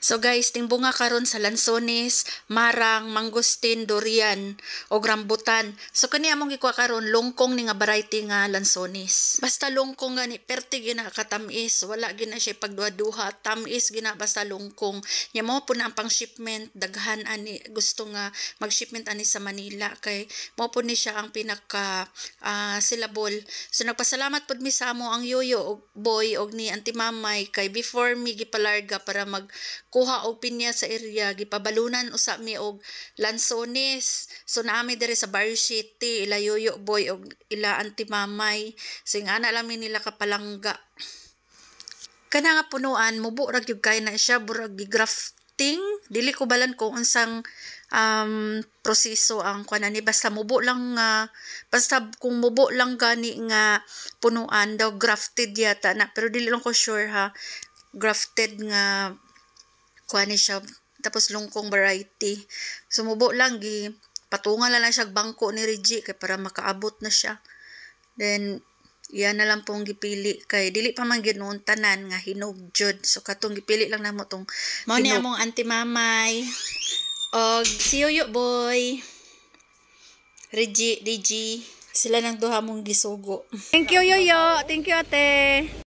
So guys, timbunga karon sa lansones, marang, mangustin, durian o rambutan. So kani among gikuha karon longkong ni nga variety nga lansones. Basta longkong gani perti gina katamis, wala gina siya pagduha-duha, tamis gina basta longkong. Nya mo po na ang pang shipment daghan ani gusto nga mag-shipment ani sa Manila kay mo po ni siya ang pinaka syllable. So nagpasalamat pud mi sa amo ang yoyo og boy og ni Auntie Mamay kay before mi gipalarga para mag kuha og pinya sa area gipabalunan usa mi og lansones. So naami diri sa Barrio City ila yoyo boy og ila Auntie Mamay sing ana lang mi nila kapalangga. Kana nga punuan mubo ra gyud kay na siya burag grafting dili ko balan kung unsang proseso ang kuan ni basta mubo lang basta kung mubo lang gani nga punuan daw grafted yata na pero dili lang ko sure ha grafted nga kuha ni siya tapos lungkong variety sumubo lang gi patungan lang siya bangko ni Reggie kay para makaabot na siya then yan na lang pong gipili kay dili pa man ginoon tanan nga hinog jud so katong gipili lang namo tong mao ni among Auntie Mamay og si Yoyo boy Reggie sila nang duha mong gisugo. Thank you Yoyo, thank you ate.